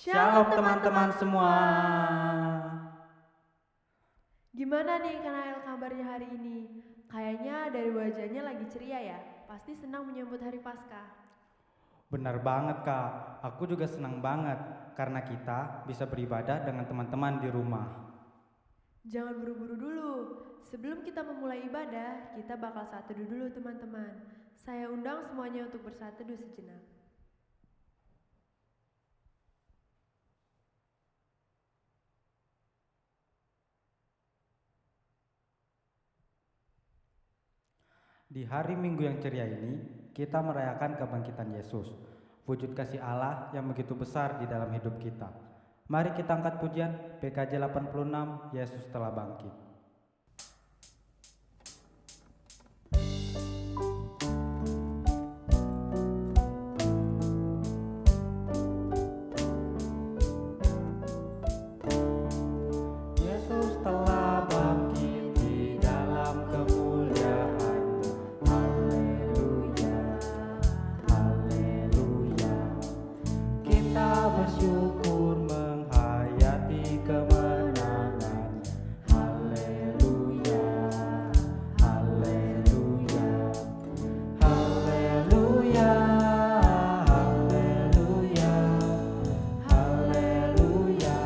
Shalom teman-teman semua. Gimana nih Kanael kabarnya hari ini? Kayaknya dari wajahnya lagi ceria ya. Pasti senang menyambut hari Paskah. Benar banget Kak, aku juga senang banget karena kita bisa beribadah dengan teman-teman di rumah. Jangan buru-buru dulu. Sebelum kita memulai ibadah, kita bakal saat teduh dulu teman-teman. Saya undang semuanya untuk bersatu teduh sejenak. Di hari Minggu yang ceria ini, kita merayakan kebangkitan Yesus, wujud kasih Allah yang begitu besar di dalam hidup kita. Mari kita angkat pujian PKJ 86, Yesus telah bangkit. Yesus telah bangkit di dalam kemuliaan. Haleluya, haleluya. Kita bersyukur menghayati kemenangan. Haleluya, haleluya, haleluya, haleluya, haleluya,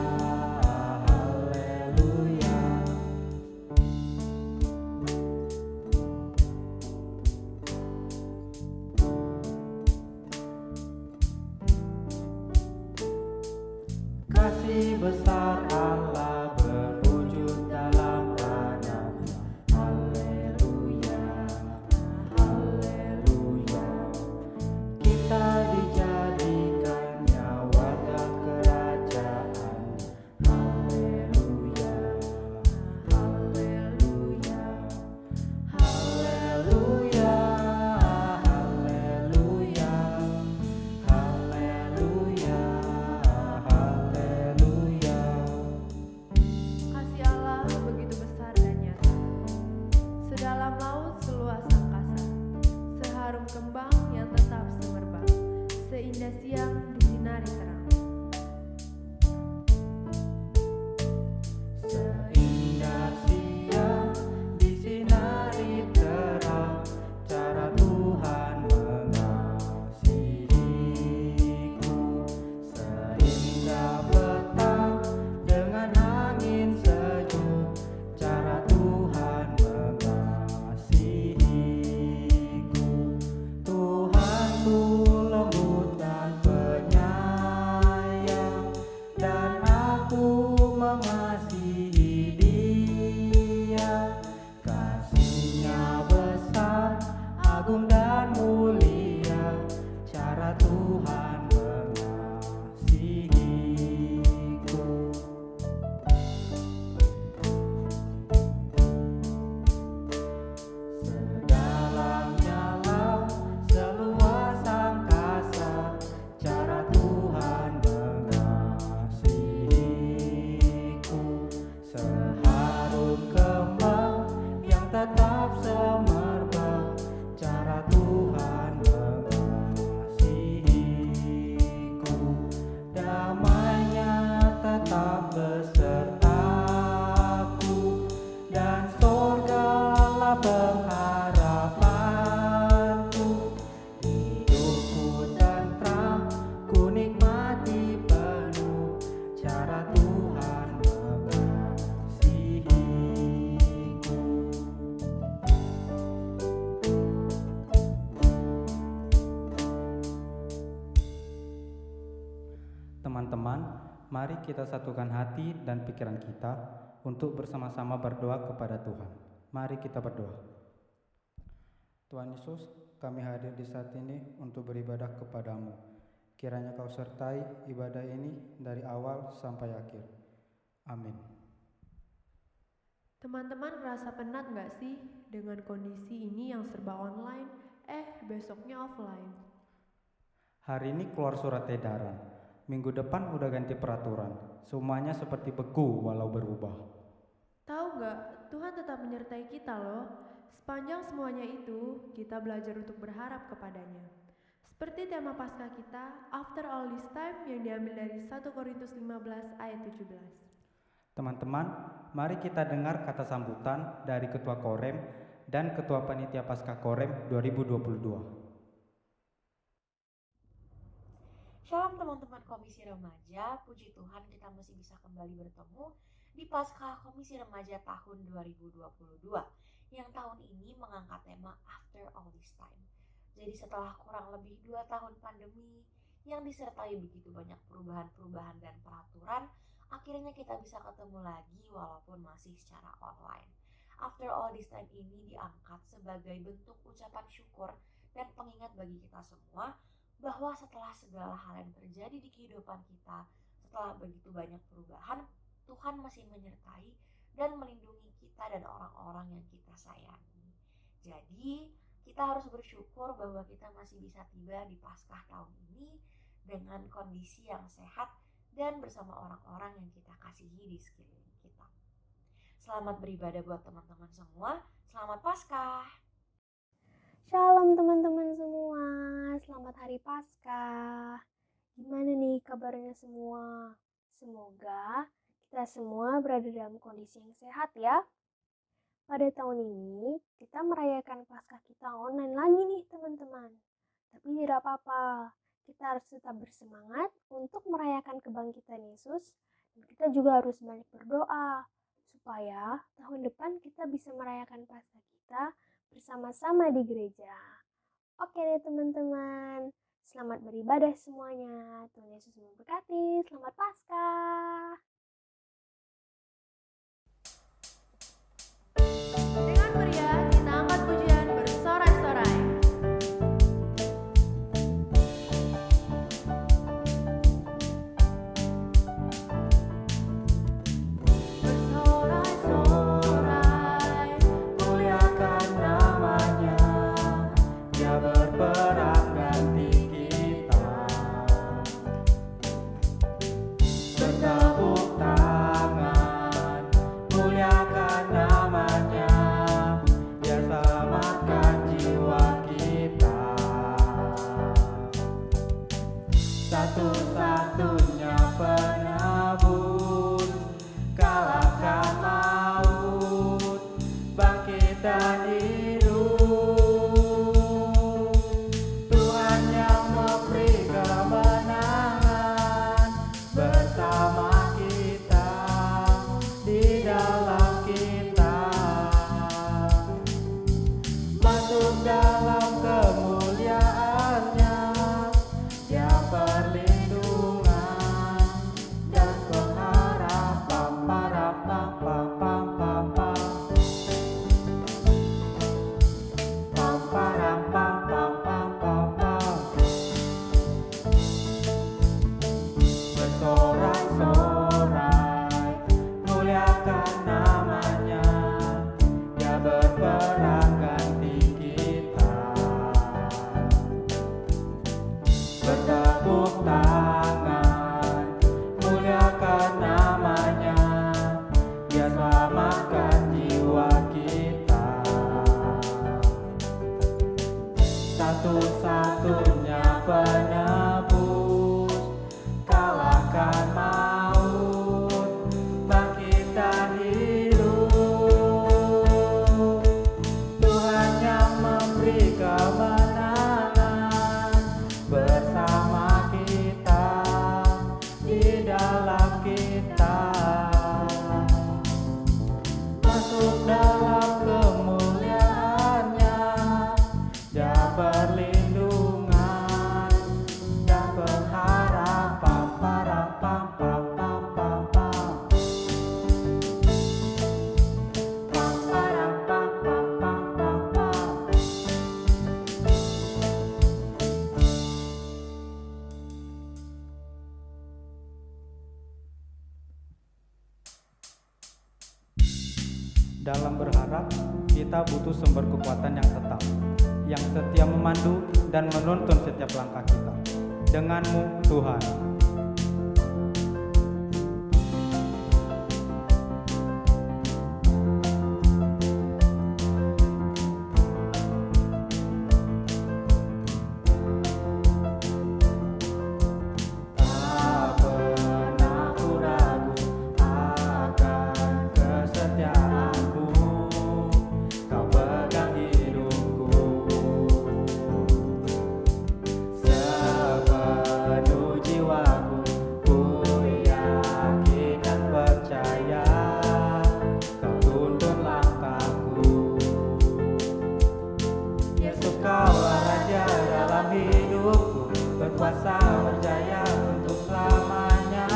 haleluya. Kasih besar Allah berwujud dalam anak. Haleluya, haleluya. Kita dijadikannya warga kerajaan. Haleluya, haleluya, haleluya, haleluya, haleluya, haleluya. Kasih Allah begitu besar dan nyata. Sedalam laut seluas angkasa. Seharum kembang yang tetap semerbak. Seindah siang disinari terang. Seindah siang disinari terang, cara Tuhan mengasihiku. Seindah petang dengan angin sejuk, cara Tuhan mengasihiku. Tuhanku lembut dan penyayang, dan aku mengasihi Dia. Kasih-Nya besar, agung dan mulia, cara Tuhan mengasihiku. Sedalamnya laut, seluas angkasa, cara Tuhan mengasihiku. Seharum kembang yang tetap semerbak, cara Tuhan mengasihiku. Damai-Nya tetap besertaku, dan sorgalah pengharapanku. Hidupku tentram, ku nikmati penuh, cara Tuhan mengasihiku. Teman-teman, mari kita satukan hati dan pikiran kita untuk bersama-sama berdoa kepada Tuhan. Mari kita berdoa. Tuhan Yesus, kami hadir di saat ini untuk beribadah kepadamu. Kiranya Kau sertai ibadah ini dari awal sampai akhir. Amin. Teman-teman ngerasa penat nggak sih dengan kondisi ini yang serba online? Besoknya offline. Hari ini keluar surat edaran. Minggu depan udah ganti peraturan. Semuanya seperti beku walau berubah. Tahu nggak, Tuhan tetap menyertai kita loh. Sepanjang semuanya itu, kita belajar untuk berharap kepadanya. Seperti tema Paskah kita, After All This Time, yang diambil dari 1 Korintus 15 ayat 17. Teman-teman, mari kita dengar kata sambutan dari Ketua Korem dan Ketua Panitia Paskah Korem 2022. Shalom teman-teman Komisi Remaja, puji Tuhan kita masih bisa kembali bertemu di Paskah Komisi Remaja tahun 2022 yang tahun ini mengangkat tema After All This Time. Jadi setelah kurang lebih 2 tahun pandemi yang disertai begitu banyak perubahan-perubahan dan peraturan, akhirnya kita bisa ketemu lagi walaupun masih secara online. After All This Time ini diangkat sebagai bentuk ucapan syukur dan pengingat bagi kita semua bahwa setelah segala hal yang terjadi di kehidupan kita, setelah begitu banyak perubahan, Tuhan masih menyertai dan melindungi kita dan orang-orang yang kita sayangi. Jadi, kita harus bersyukur bahwa kita masih bisa tiba di Paskah tahun ini dengan kondisi yang sehat dan bersama orang-orang yang kita kasihi di sekeliling kita. Selamat beribadah buat teman-teman semua. Selamat Paskah! Shalom teman-teman semua, selamat hari Paskah. Gimana nih kabarnya semua? Semoga kita semua berada dalam kondisi yang sehat ya. Pada tahun ini kita merayakan Paskah kita online lagi nih teman-teman. Tapi tidak apa-apa, kita harus tetap bersemangat untuk merayakan kebangkitan Yesus. Dan kita juga harus banyak berdoa supaya tahun depan kita bisa merayakan Paskah kita bersama-sama di gereja. Oke deh teman-teman, selamat beribadah semuanya. Tuhan Yesus memberkati. Selamat Paskah. Dengan meriah, kita angkat pujian bersorai-sorai. Bersorai-sorai, muliakan namanya, Dia berperang ganti kita. Bertepuk tangan, muliakan namanya, Dia selamatkan jiwa kita. Satu-satunya penebus, kalahkan maut, bangkit dan hidup. Tuhan yang memberi kemenangan bersama kita, di dalam kita. Masuk dalam kemuliaannya, Dia perlindungan dan pengharapan. Bersorai-sorai, muliakan namanya, Dia berperang ganti kita. Bertepuk tangan, muliakan namanya, Dia selamatkan jiwa kita. Satu-satunya penebus, kalahkan maut, bangkit dan hidup. Tuhan yang memberi kemenangan bersama kita, di dalam kita. Masuk dalam kemuliaannya, Dia perlindungan dan pengharapan. Dalam berharap, kita butuh sumber kekuatan yang tetap, yang setia memandu dan menuntun setiap langkah kita. Denganmu, Tuhan. berkuasa berjaya untuk selamanya.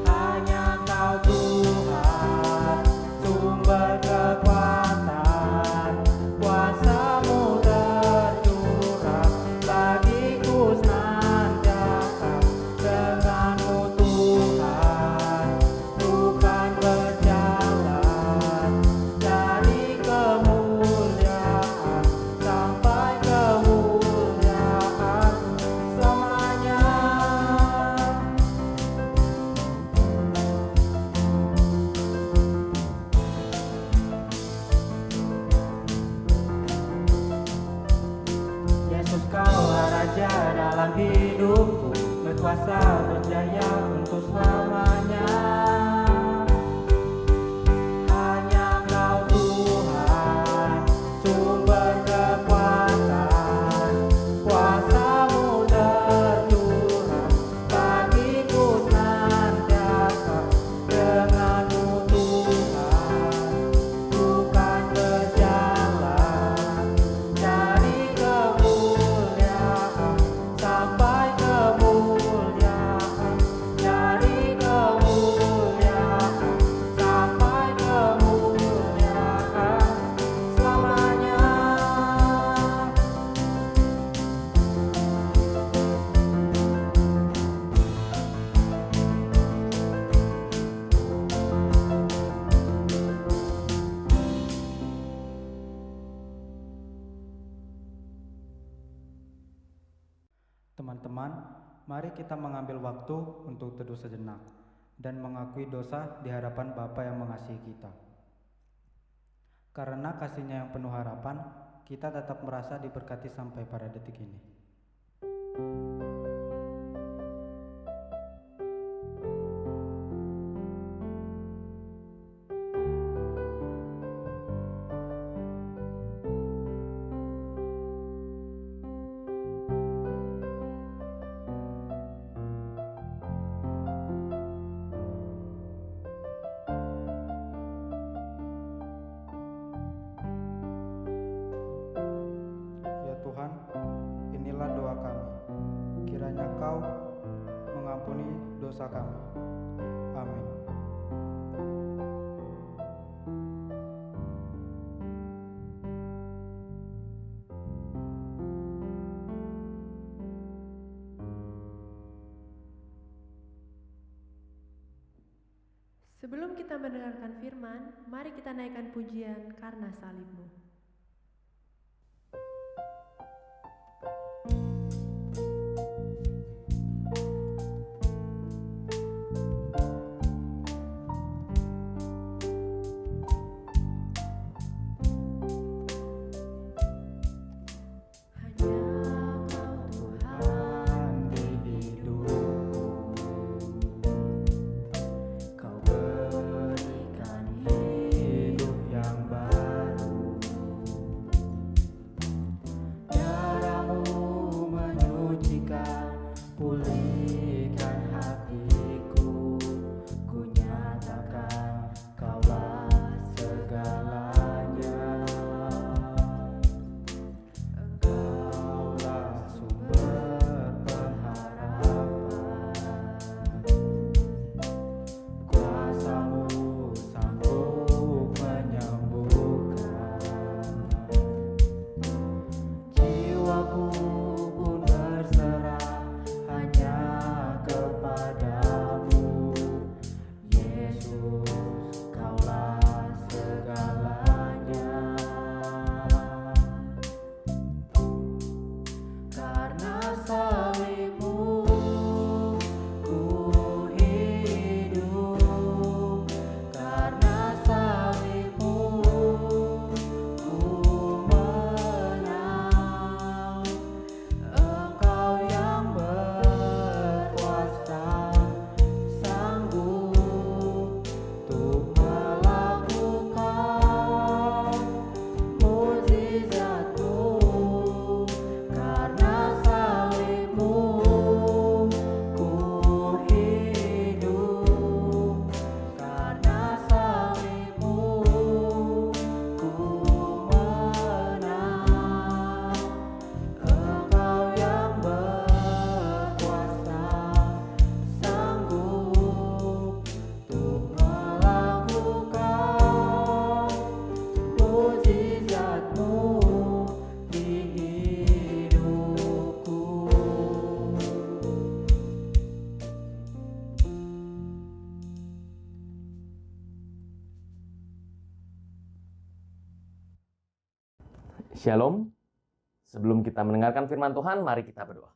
Hanya Kau Tuhan, sumber kekuatan, kuasa-Mu tercurah bagiku senantiasa. Dengan-Mu Tuhan, ku kan berjalan dari kemuliaan sampai kemuliaan selamanya. Yesus, Kaulah Raja dalam hidupku, berkuasa berjaya untuk selamanya. Hanya Kau Tuhan, sumber kekuatan, kuasa-Mu tercurah bagiku senantiasa. Dengan-Mu Tuhan, ku kan berjalan dari kemuliaan sampai kemuliaan, dari kemuliaan sampai kemuliaan selamanya. Teman-teman, mari kita mengambil waktu untuk teduh sejenak dan mengakui dosa di hadapan Bapa yang mengasihi kita. Karena kasih-Nya yang penuh harapan, kita tetap merasa diberkati sampai pada detik ini. Ya Tuhan, inilah doa kami. Kiranya Kau mengampuni dosa kami. Amin. Sebelum kita mendengarkan firman, mari kita naikkan pujian karena salib-Mu. Hanya Kau Tuhan di hidupku, Kau berikan hidup yang baru. Shalom. Sebelum kita mendengarkan firman Tuhan, mari kita berdoa.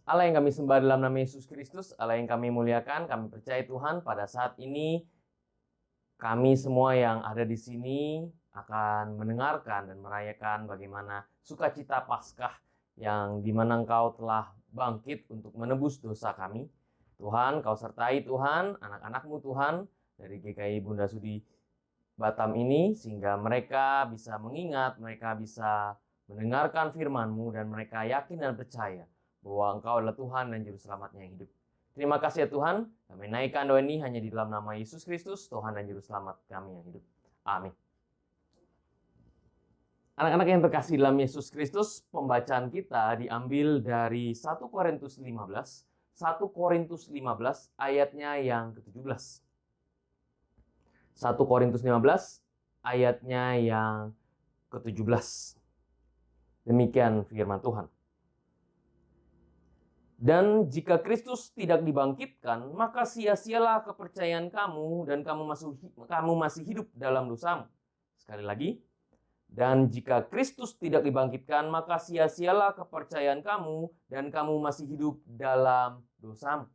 Allah yang kami sembah dalam nama Yesus Kristus, Allah yang kami muliakan, kami percaya Tuhan pada saat ini kami semua yang ada di sini akan mendengarkan dan merayakan bagaimana sukacita Paskah yang dimana Engkau telah bangkit untuk menebus dosa kami. Tuhan, Kau sertai Tuhan, anak-anak-Mu Tuhan dari GKI Bunda Sudi Batam ini, sehingga mereka bisa mengingat, mereka bisa mendengarkan firman-Mu, dan mereka yakin dan percaya bahwa Engkau adalah Tuhan dan Juru Selamatnya yang hidup. Terima kasih ya Tuhan, kami naikkan doa ini hanya di dalam nama Yesus Kristus, Tuhan dan Juru Selamat kami yang hidup. Amin. Anak-anak yang terkasih dalam Yesus Kristus, pembacaan kita diambil dari 1 Korintus 15, 1 Korintus 15 ayatnya yang ke-17. 1 Korintus 15 ayatnya yang ke-17. Demikian firman Tuhan. Dan jika Kristus tidak dibangkitkan, maka sia-sialah kepercayaan kamu dan kamu masih hidup dalam dosamu. Sekali lagi. Dan jika Kristus tidak dibangkitkan, maka sia-sialah kepercayaan kamu dan kamu masih hidup dalam dosamu.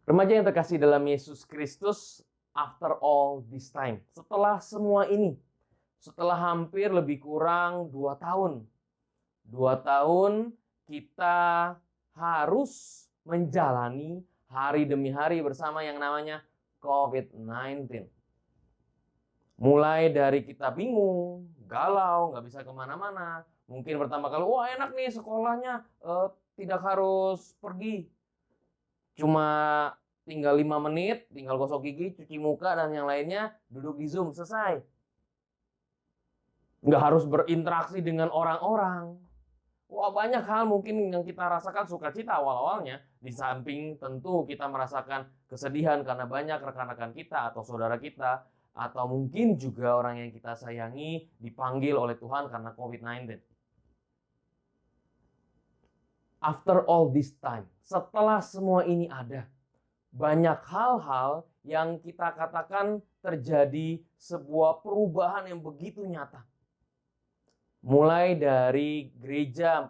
Remaja yang terkasih dalam Yesus Kristus, after all this time, setelah semua ini, setelah hampir lebih kurang 2 tahun, 2 tahun kita harus menjalani hari demi hari bersama yang namanya COVID-19. Mulai dari kita bingung, galau, nggak bisa kemana-mana. Mungkin pertama kali, wah enak nih sekolahnya, tidak harus pergi. Cuma tinggal 5 menit, tinggal gosok gigi, cuci muka, dan yang lainnya duduk di Zoom, selesai. Nggak harus berinteraksi dengan orang-orang. Wah, banyak hal mungkin yang kita rasakan sukacita awal-awalnya. Di samping tentu kita merasakan kesedihan karena banyak rekan-rekan kita atau saudara kita, atau mungkin juga orang yang kita sayangi dipanggil oleh Tuhan karena COVID-19. After all this time, setelah semua ini ada, banyak hal-hal yang kita katakan terjadi sebuah perubahan yang begitu nyata. Mulai dari gereja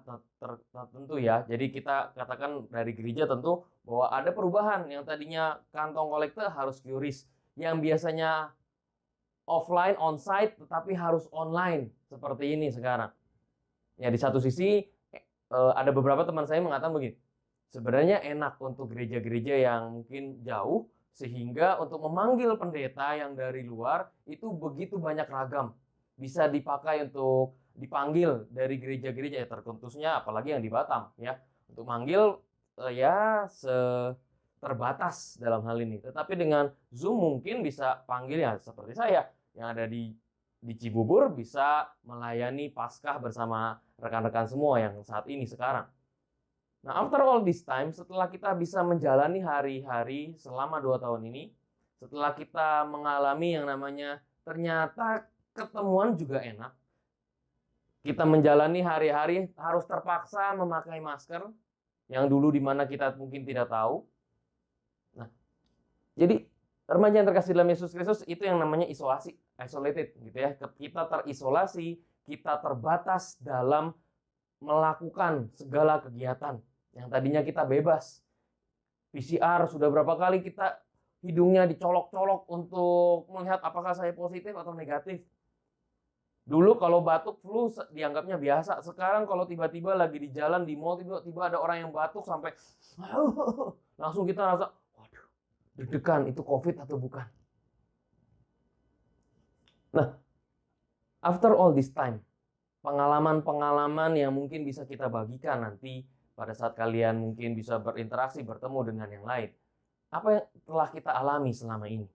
tentu ya, jadi kita katakan dari gereja tentu bahwa ada perubahan yang tadinya kantong kolektor harus QRIS, yang biasanya offline, onsite, tetapi harus online seperti ini sekarang. Ya, di satu sisi ada beberapa teman saya mengatakan begini, sebenarnya enak untuk gereja-gereja yang mungkin jauh, sehingga untuk memanggil pendeta yang dari luar itu begitu banyak ragam. Bisa dipakai untuk dipanggil dari gereja-gereja, ya tertentunya apalagi yang di Batam ya. Untuk manggil ya terbatas dalam hal ini. Tetapi dengan Zoom mungkin bisa panggil ya seperti saya yang ada di Cibubur, bisa melayani Paskah bersama rekan-rekan semua yang saat ini sekarang. Nah, after all this time, setelah kita bisa menjalani hari-hari selama 2 tahun ini, setelah kita mengalami yang namanya ternyata ketemuan juga enak, kita menjalani hari-hari harus terpaksa memakai masker, yang dulu dimana kita mungkin tidak tahu. Nah, jadi remaja yang terkasih dalam Yesus Kristus, itu yang namanya isolasi, isolated gitu ya. Kita terisolasi, kita terbatas dalam melakukan segala kegiatan yang tadinya kita bebas. PCR sudah berapa kali kita hidungnya dicolok-colok untuk melihat apakah saya positif atau negatif. Dulu kalau batuk flu dianggapnya biasa. Sekarang kalau tiba-tiba lagi di jalan, di mall, tiba-tiba ada orang yang batuk sampai langsung kita rasa, waduh, deg-degan, itu COVID atau bukan. Nah, after all this time, pengalaman-pengalaman yang mungkin bisa kita bagikan nanti pada saat kalian mungkin bisa berinteraksi, bertemu dengan yang lain. Apa yang telah kita alami selama ini?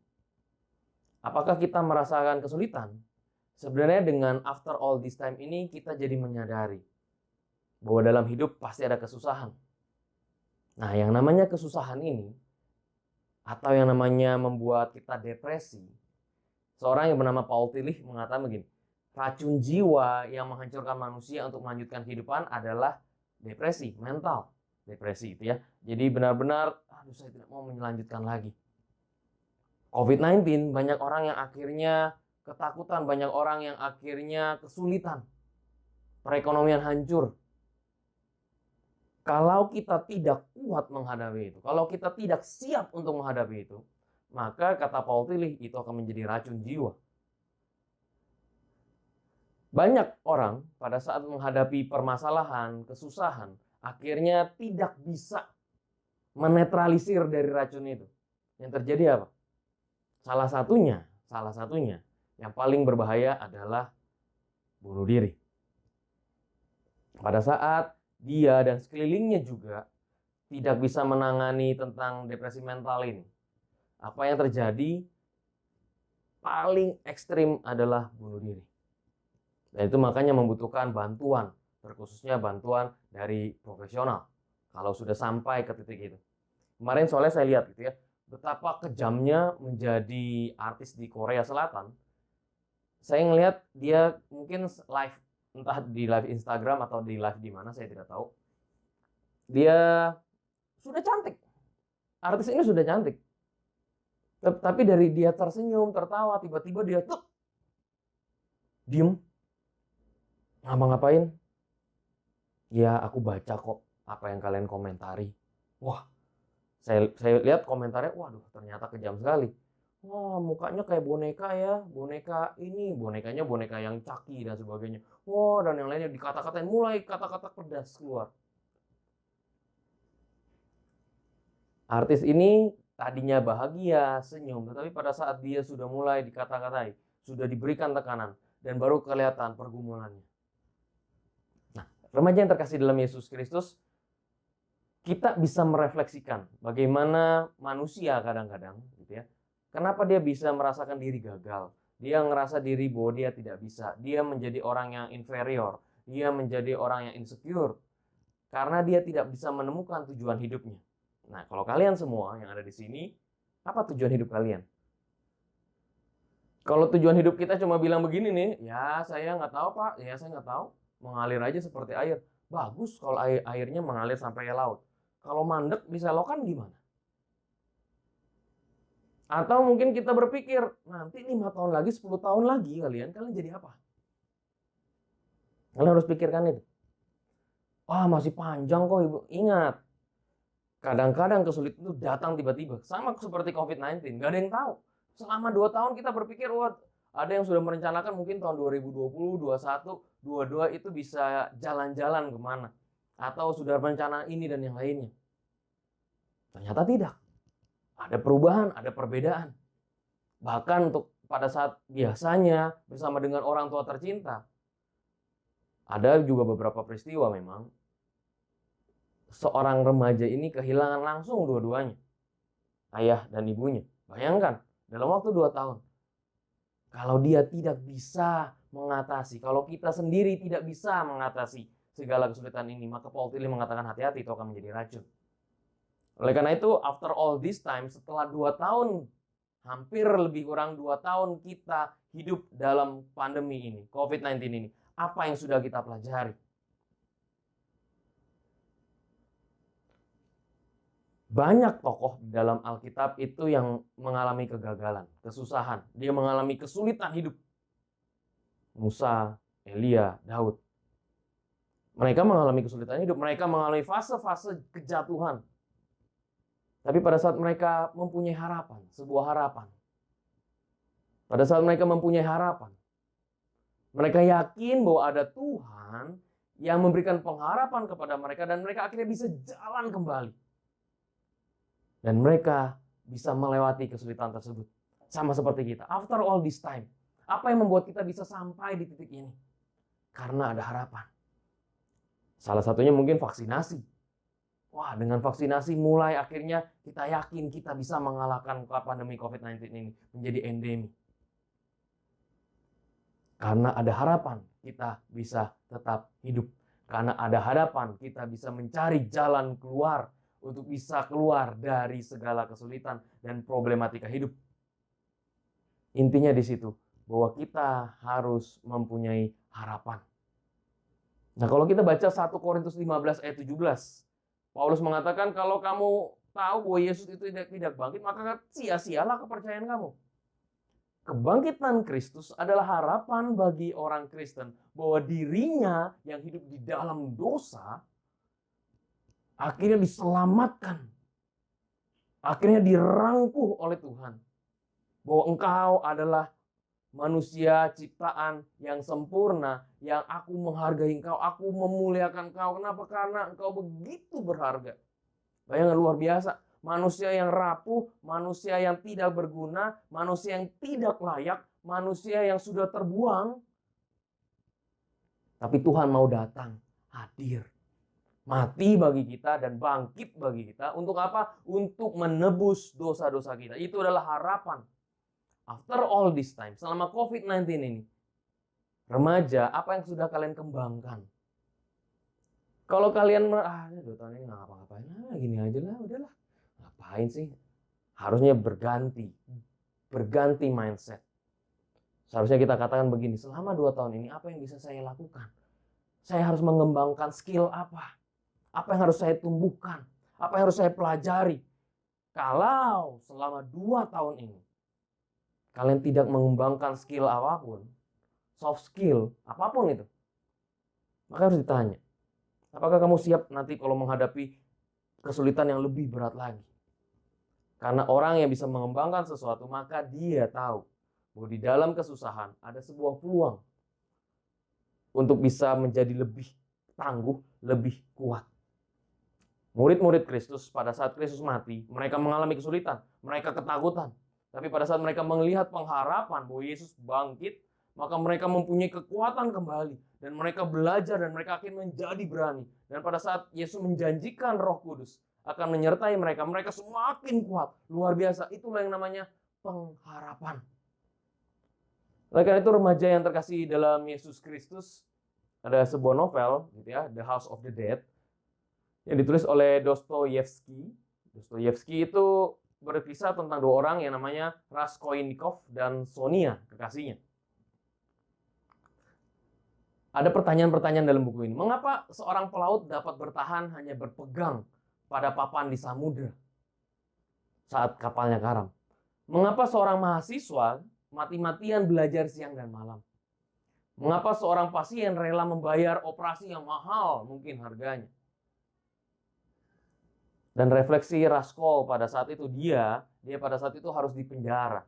Apakah kita merasakan kesulitan? Sebenarnya dengan after all this time ini kita jadi menyadari bahwa dalam hidup pasti ada kesusahan. Nah, yang namanya kesusahan ini atau yang namanya membuat kita depresi, seorang yang bernama Paul Tillich mengatakan begini, racun jiwa yang menghancurkan manusia untuk melanjutkan kehidupan adalah depresi, mental depresi itu ya. Jadi benar-benar, aduh saya tidak mau melanjutkan lagi. COVID-19 banyak orang yang akhirnya ketakutan, banyak orang yang akhirnya kesulitan. Perekonomian hancur. Kalau kita tidak kuat menghadapi itu, kalau kita tidak siap untuk menghadapi itu, maka kata Paul Tillich itu akan menjadi racun jiwa. Banyak orang pada saat menghadapi permasalahan, kesusahan, akhirnya tidak bisa menetralisir dari racun itu. Yang terjadi apa? Salah satunya yang paling berbahaya adalah bunuh diri. Pada saat dia dan sekelilingnya juga tidak bisa menangani tentang depresi mental ini, apa yang terjadi paling ekstrim adalah bunuh diri. Dan itu makanya membutuhkan bantuan, terkhususnya bantuan dari profesional kalau sudah sampai ke titik itu. Kemarin soalnya saya lihat gitu ya, betapa kejamnya menjadi artis di Korea Selatan. Saya ngelihat dia mungkin live, entah di live Instagram atau di live di mana, saya tidak tahu. Dia sudah cantik. Artis ini sudah cantik. Tapi dari dia tersenyum, tertawa, tiba-tiba dia tuh diem. Ngapa-ngapain? Ya, aku baca kok apa yang kalian komentari. Wah, saya lihat komentarnya, waduh, ternyata kejam sekali. Wah, mukanya kayak boneka ya, boneka ini, bonekanya boneka yang Chucky dan sebagainya. Wah, dan yang lainnya dikata-katain, mulai kata-kata pedas keluar. Artis ini tadinya bahagia, senyum, tetapi pada saat dia sudah mulai dikata-katai, sudah diberikan tekanan, dan baru kelihatan pergumulannya. Nah, remaja yang terkasih dalam Yesus Kristus, kita bisa merefleksikan bagaimana manusia kadang-kadang, gitu ya. Kenapa dia bisa merasakan diri gagal? Dia ngerasa diri bahwa dia tidak bisa. Dia menjadi orang yang inferior. Dia menjadi orang yang insecure. Karena dia tidak bisa menemukan tujuan hidupnya. Nah, kalau kalian semua yang ada di sini, apa tujuan hidup kalian? Kalau tujuan hidup kita cuma bilang begini nih, ya saya nggak tahu Pak, ya saya nggak tahu. Mengalir aja seperti air. Bagus kalau airnya mengalir sampai ke laut. Kalau mandek bisa lokan gimana? Atau mungkin kita berpikir, nanti 5 tahun lagi, 10 tahun lagi kalian jadi apa? Kalian harus pikirkan itu. Wah, masih panjang kok Ibu. Ingat, kadang-kadang kesulitan itu datang tiba-tiba. Sama seperti COVID-19, nggak ada yang tahu. Selama 2 tahun kita berpikir, wah ada yang sudah merencanakan mungkin tahun 2020, 2021, 2022 itu bisa jalan-jalan kemana. Atau sudah merencana ini dan yang lainnya. Ternyata tidak. Ada perubahan, ada perbedaan. Bahkan untuk pada saat biasanya bersama dengan orang tua tercinta, ada juga beberapa peristiwa memang seorang remaja ini kehilangan langsung dua-duanya, ayah dan ibunya. Bayangkan, dalam waktu 2 tahun. Kalau dia tidak bisa mengatasi, kalau kita sendiri tidak bisa mengatasi segala kesulitan ini, maka Paul Tillich mengatakan hati-hati, itu akan menjadi racun. Oleh karena itu, after all this time, setelah 2 tahun, hampir lebih kurang 2 tahun kita hidup dalam pandemi ini, COVID-19 ini, apa yang sudah kita pelajari? Banyak tokoh di dalam Alkitab itu yang mengalami kegagalan, kesusahan. Dia mengalami kesulitan hidup. Musa, Elia, Daud. Mereka mengalami kesulitan hidup. Mereka mengalami fase-fase kejatuhan. Tapi pada saat mereka mempunyai harapan, sebuah harapan. Pada saat mereka mempunyai harapan, mereka yakin bahwa ada Tuhan yang memberikan pengharapan kepada mereka dan mereka akhirnya bisa jalan kembali. Dan mereka bisa melewati kesulitan tersebut. Sama seperti kita. After all this time, apa yang membuat kita bisa sampai di titik ini? Karena ada harapan. Salah satunya mungkin vaksinasi. Wah, dengan vaksinasi mulai akhirnya kita yakin kita bisa mengalahkan pandemi COVID-19 ini menjadi endemi. Karena ada harapan kita bisa tetap hidup. Karena ada harapan kita bisa mencari jalan keluar untuk bisa keluar dari segala kesulitan dan problematika hidup. Intinya di situ bahwa kita harus mempunyai harapan. Nah, kalau kita baca 1 Korintus 15 ayat 17, Paulus mengatakan kalau kamu tahu bahwa Yesus itu tidak bangkit, maka sia-sialah kepercayaan kamu. kebangkitan Kristus adalah harapan bagi orang Kristen bahwa dirinya yang hidup di dalam dosa akhirnya diselamatkan. Akhirnya dirangkuh oleh Tuhan. Bahwa engkau adalah manusia ciptaan yang sempurna, yang aku menghargai engkau, aku memuliakan engkau. Kenapa? Karena engkau begitu berharga. Bayangkan, luar biasa. Manusia yang rapuh, manusia yang tidak berguna, manusia yang tidak layak, manusia yang sudah terbuang. Tapi Tuhan mau datang, hadir, mati bagi kita dan bangkit bagi kita. Untuk apa? Untuk menebus dosa-dosa kita. Itu adalah harapan. After all this time, selama COVID-19 ini, remaja, apa yang sudah kalian kembangkan? Kalau kalian, 2 tahun ini nggak ngapa-ngapain, gini aja lah, udahlah. Ngapain sih? Harusnya berganti mindset. Seharusnya kita katakan begini, selama 2 tahun ini apa yang bisa saya lakukan? Saya harus mengembangkan skill apa? Apa yang harus saya tumbuhkan? Apa yang harus saya pelajari? Kalau selama 2 tahun ini kalian tidak mengembangkan skill apapun, soft skill, apapun itu, maka harus ditanya, apakah kamu siap nanti kalau menghadapi kesulitan yang lebih berat lagi? Karena orang yang bisa mengembangkan sesuatu, maka dia tahu bahwa di dalam kesusahan ada sebuah peluang untuk bisa menjadi lebih tangguh, lebih kuat. Murid-murid Kristus pada saat Kristus mati, mereka mengalami kesulitan, mereka ketakutan. Tapi pada saat mereka melihat pengharapan bahwa Yesus bangkit, maka mereka mempunyai kekuatan kembali. Dan mereka belajar dan mereka akan menjadi berani. Dan pada saat Yesus menjanjikan Roh Kudus akan menyertai mereka, mereka semakin kuat. Luar biasa, itulah yang namanya pengharapan. Oleh karena itu remaja yang terkasih dalam Yesus Kristus, ada sebuah novel, gitu ya, The House of the Dead, yang ditulis oleh Dostoyevsky. Dostoyevsky itu berkisah tentang 2 orang yang namanya Raskolnikov dan Sonia, kekasihnya. Ada pertanyaan-pertanyaan dalam buku ini. Mengapa seorang pelaut dapat bertahan hanya berpegang pada papan di samudera saat kapalnya karam? Mengapa seorang mahasiswa mati-matian belajar siang dan malam? Mengapa seorang pasien rela membayar operasi yang mahal mungkin harganya? Dan refleksi Raskol pada saat itu, dia pada saat itu harus dipenjara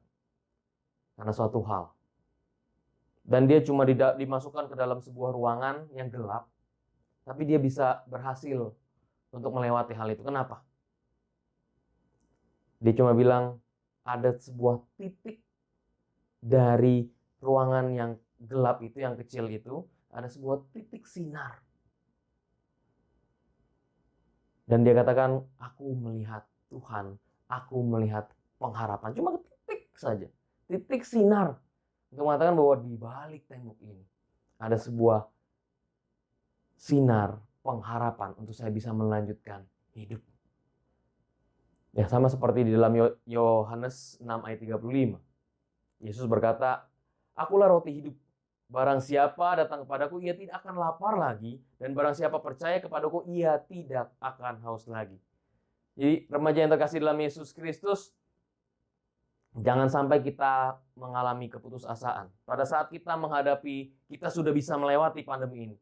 karena suatu hal. Dan dia cuma dimasukkan ke dalam sebuah ruangan yang gelap, tapi dia bisa berhasil untuk melewati hal itu. Kenapa? Dia cuma bilang ada sebuah titik dari ruangan yang gelap itu, yang kecil itu, ada sebuah titik sinar. Dan dia katakan, aku melihat Tuhan, aku melihat pengharapan. Cuma titik saja, titik sinar. Untuk mengatakan bahwa di balik tembok ini ada sebuah sinar pengharapan untuk saya bisa melanjutkan hidup. Ya, sama seperti di dalam Yohanes 6 ayat 35. Yesus berkata, akulah roti hidup. Barang siapa datang kepadaku, ia tidak akan lapar lagi. Dan barang siapa percaya kepadaku, ia tidak akan haus lagi. Jadi remaja yang terkasih dalam Yesus Kristus, jangan sampai kita mengalami keputusasaan. Pada saat kita kita sudah bisa melewati pandemi ini.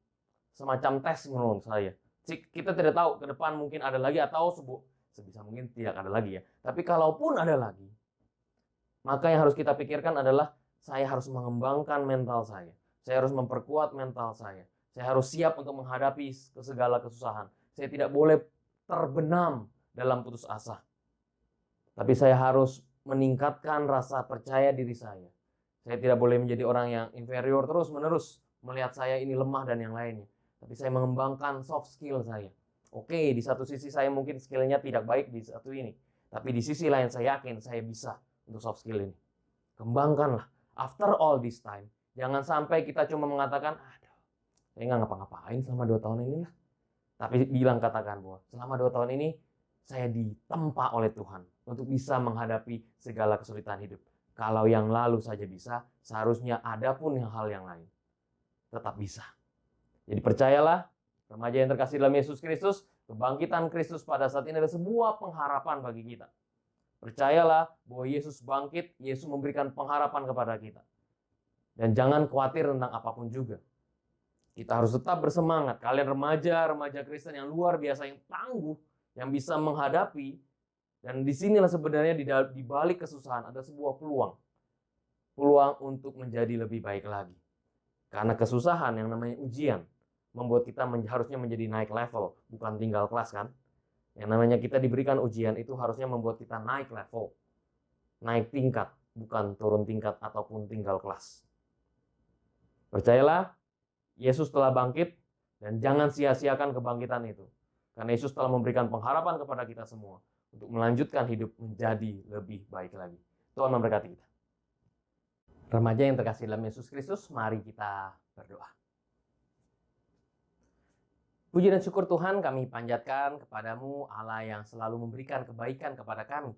Semacam tes menurut saya. Kita tidak tahu ke depan mungkin ada lagi atau sebisa mungkin tidak ada lagi ya. Tapi kalaupun ada lagi, maka yang harus kita pikirkan adalah saya harus mengembangkan mental saya. Saya harus memperkuat mental saya. Saya harus siap untuk menghadapi segala kesusahan. Saya tidak boleh terbenam dalam putus asa. Tapi saya harus meningkatkan rasa percaya diri saya. Saya tidak boleh menjadi orang yang inferior terus-menerus melihat saya ini lemah dan yang lainnya. Tapi saya mengembangkan soft skill saya. Oke, di satu sisi saya mungkin skillnya tidak baik di satu ini. Tapi di sisi lain saya yakin saya bisa untuk soft skill ini. Kembangkanlah. After all this time, jangan sampai kita cuma mengatakan, aduh, saya nggak ngapa-ngapain selama 2 tahun ini lah. Tapi katakan bahwa selama 2 tahun ini saya ditempa oleh Tuhan untuk bisa menghadapi segala kesulitan hidup. Kalau yang lalu saja bisa, seharusnya ada pun hal yang lain tetap bisa. Jadi percayalah, remaja yang terkasih dalam Yesus Kristus, kebangkitan Kristus pada saat ini adalah sebuah pengharapan bagi kita. Percayalah bahwa Yesus bangkit, Yesus memberikan pengharapan kepada kita. Dan jangan khawatir tentang apapun juga. Kita harus tetap bersemangat. Kalian remaja Kristen yang luar biasa, yang tangguh, yang bisa menghadapi. Dan disinilah sebenarnya di balik kesusahan ada sebuah peluang. Peluang untuk menjadi lebih baik lagi. Karena kesusahan yang namanya ujian membuat kita harusnya menjadi naik level, bukan tinggal kelas kan. Yang namanya kita diberikan ujian itu harusnya membuat kita naik level, naik tingkat, bukan turun tingkat ataupun tinggal kelas. Percayalah, Yesus telah bangkit dan jangan sia-siakan kebangkitan itu. Karena Yesus telah memberikan pengharapan kepada kita semua untuk melanjutkan hidup menjadi lebih baik lagi. Tuhan memberkati kita. Remaja yang terkasih dalam Yesus Kristus, mari kita berdoa. Puji dan syukur Tuhan kami panjatkan kepadamu, Allah yang selalu memberikan kebaikan kepada kami.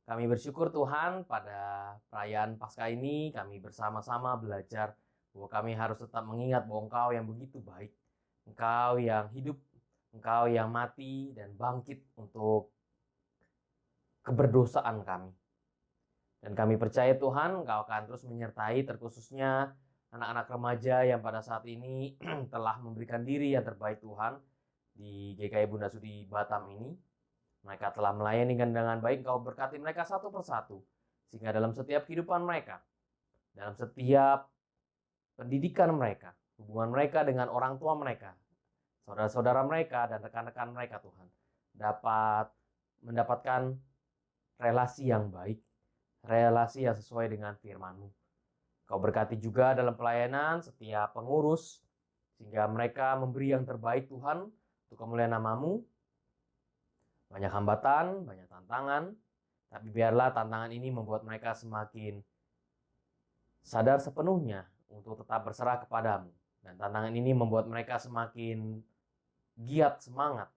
Kami bersyukur Tuhan pada perayaan Paskah ini kami bersama-sama belajar bahwa kami harus tetap mengingat bahwa Engkau yang begitu baik. Engkau yang hidup, Engkau yang mati dan bangkit untuk keberdosaan kami. Dan kami percaya Tuhan Engkau akan terus menyertai terkhususnya anak-anak remaja yang pada saat ini telah memberikan diri yang terbaik Tuhan di GKI Bunda Sudi Batam ini. Mereka telah melayani dengan baik. Engkau berkati mereka satu persatu. Sehingga dalam setiap kehidupan mereka, dalam setiap pendidikan mereka, hubungan mereka dengan orang tua mereka, saudara-saudara mereka dan rekan-rekan mereka Tuhan, dapat mendapatkan relasi yang baik, relasi yang sesuai dengan firman-Mu. Kau berkati juga dalam pelayanan setiap pengurus, sehingga mereka memberi yang terbaik Tuhan untuk kemuliaan nama-Mu. Banyak hambatan, banyak tantangan, tapi biarlah tantangan ini membuat mereka semakin sadar sepenuhnya untuk tetap berserah kepadamu. Dan tantangan ini membuat mereka semakin giat semangat,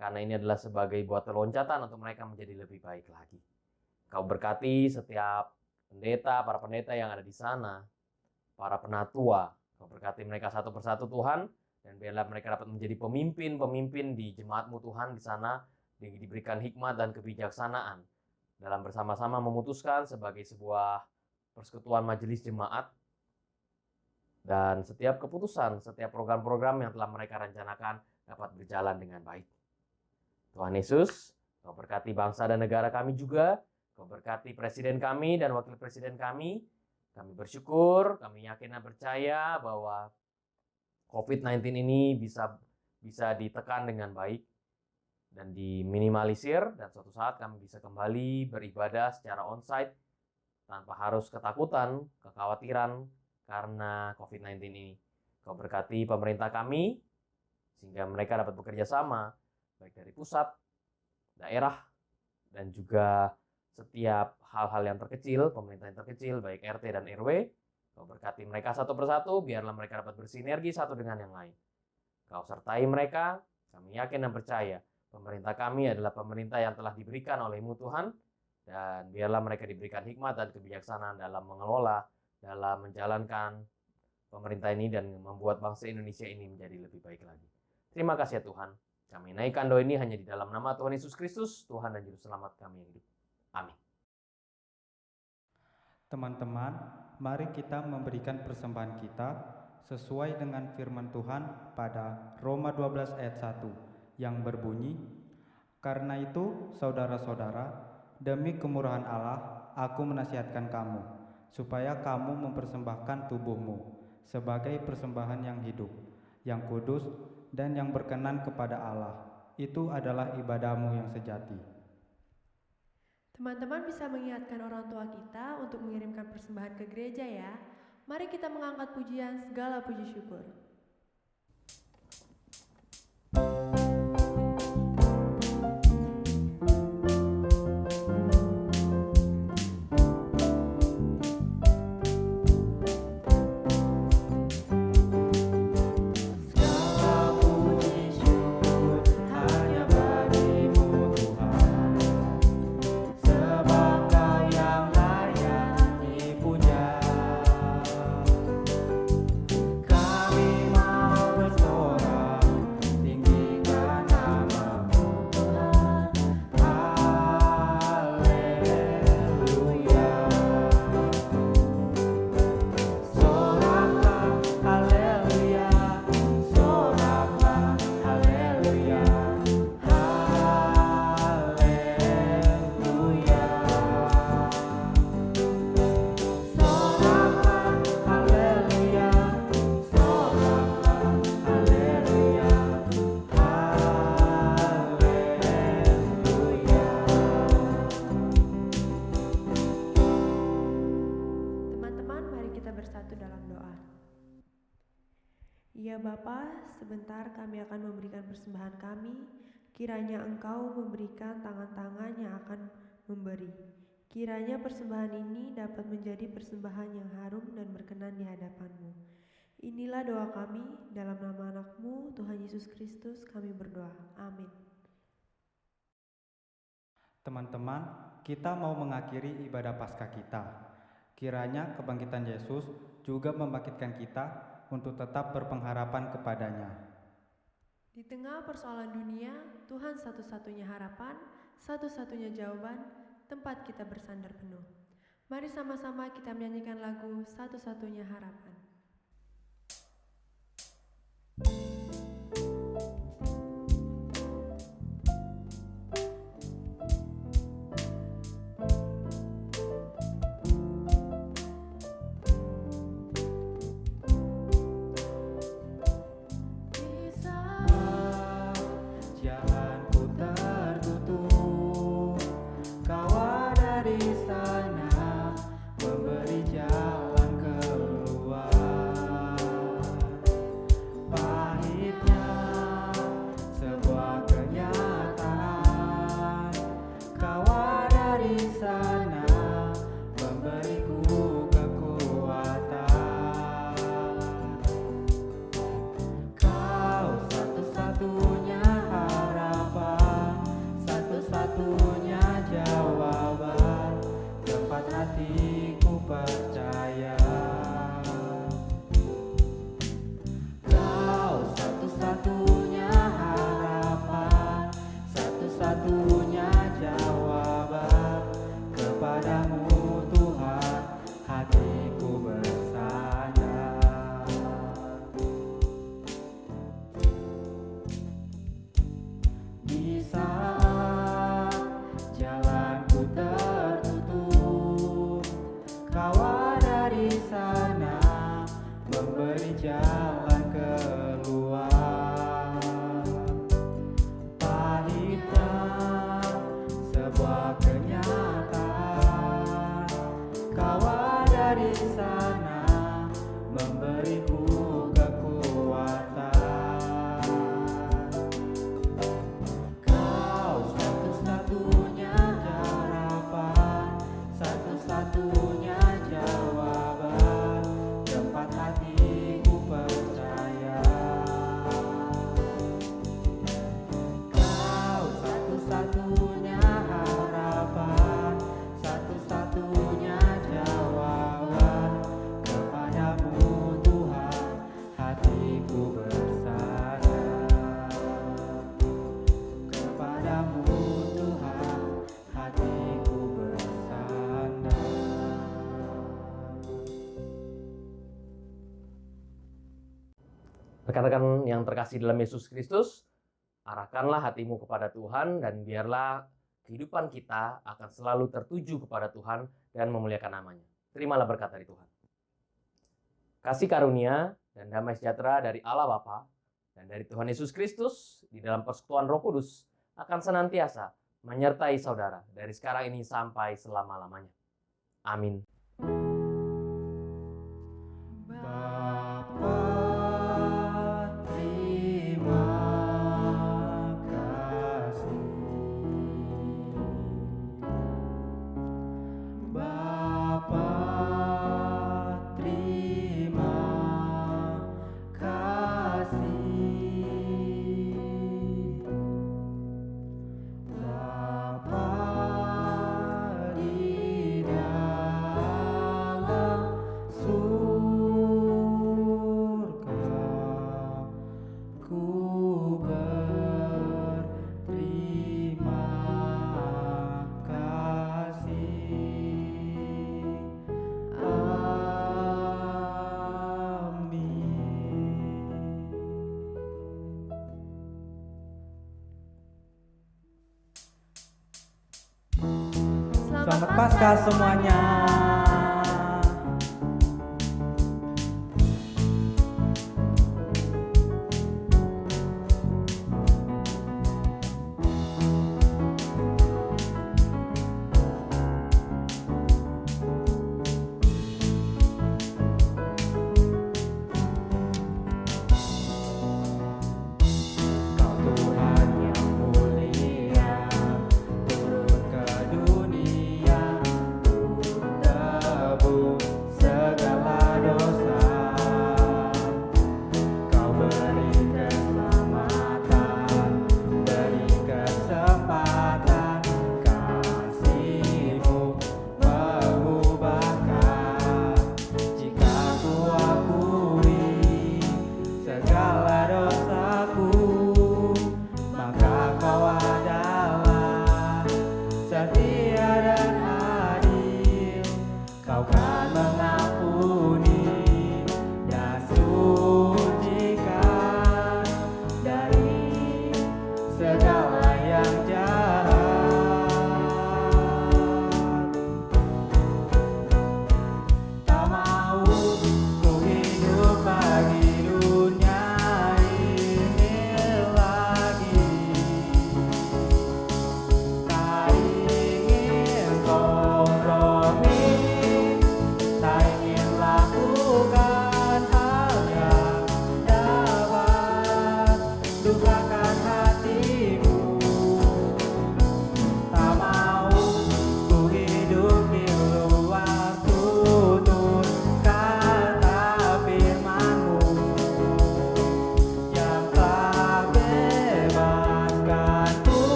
karena ini adalah sebagai batu loncatan untuk mereka menjadi lebih baik lagi. Kau berkati setiap pendeta, para pendeta yang ada di sana, para penatua. Kau berkati mereka satu persatu Tuhan, dan biarlah mereka dapat menjadi pemimpin di jemaat-Mu Tuhan di sana, diberikan hikmat dan kebijaksanaan dalam bersama-sama memutuskan sebagai sebuah persekutuan majelis jemaat, dan setiap keputusan, setiap program-program yang telah mereka rencanakan dapat berjalan dengan baik. Tuhan Yesus, Kau berkati bangsa dan negara kami juga. Kau berkati presiden kami dan wakil presiden kami. Kami bersyukur, kami yakin dan percaya bahwa COVID-19 ini bisa ditekan dengan baik dan diminimalisir, dan suatu saat kami bisa kembali beribadah secara onsite tanpa harus ketakutan, kekhawatiran karena COVID-19 ini. Kau berkati pemerintah kami sehingga mereka dapat bekerja sama baik dari pusat, daerah, dan juga setiap hal-hal yang terkecil, pemerintah yang terkecil, baik RT dan RW. Kau berkati mereka satu persatu, biarlah mereka dapat bersinergi satu dengan yang lain. Kau sertai mereka, kami yakin dan percaya, pemerintah kami adalah pemerintah yang telah diberikan oleh-Mu Tuhan, dan biarlah mereka diberikan hikmat dan kebijaksanaan dalam mengelola, dalam menjalankan pemerintah ini dan membuat bangsa Indonesia ini menjadi lebih baik lagi. Terima kasih ya Tuhan. Kami naikkan doa ini hanya di dalam nama Tuhan Yesus Kristus, Tuhan dan Juru Selamat kami yang hidup. Amin. Teman-teman, mari kita memberikan persembahan kita sesuai dengan firman Tuhan pada Roma 12 ayat 1 yang berbunyi, "Karena itu, saudara-saudara, demi kemurahan Allah, aku menasihatkan kamu, supaya kamu mempersembahkan tubuhmu sebagai persembahan yang hidup, yang kudus, dan yang berkenan kepada Allah. Itu adalah ibadahmu yang sejati." Teman-teman bisa mengingatkan orang tua kita untuk mengirimkan persembahan ke gereja ya. Mari kita mengangkat pujian segala puji syukur. Kami berdoa. Ya Bapa, sebentar kami akan memberikan persembahan kami, kiranya Engkau memberikan tangan-tangan yang akan memberi. Kiranya persembahan ini dapat menjadi persembahan yang harum dan berkenan di hadapan-Mu. Inilah doa kami, dalam nama anak-Mu, Tuhan Yesus Kristus kami berdoa. Amin. Teman-teman, kita mau mengakhiri ibadah Paskah kita. Kiranya kebangkitan Yesus juga membangkitkan kita untuk tetap berpengharapan kepadanya. Di tengah persoalan dunia, Tuhan satu-satunya harapan, satu-satunya jawaban, tempat kita bersandar penuh. Mari sama-sama kita menyanyikan lagu Satu-satunya Harapan. Rekan-rekan yang terkasih dalam Yesus Kristus, arahkanlah hatimu kepada Tuhan dan biarlah kehidupan kita akan selalu tertuju kepada Tuhan dan memuliakan namanya. Terimalah berkat dari Tuhan. Kasih karunia dan damai sejahtera dari Allah Bapa dan dari Tuhan Yesus Kristus di dalam persekutuan Roh Kudus akan senantiasa menyertai saudara dari sekarang ini sampai selama-lamanya. Amin. Selamat Paskah semuanya.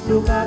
duka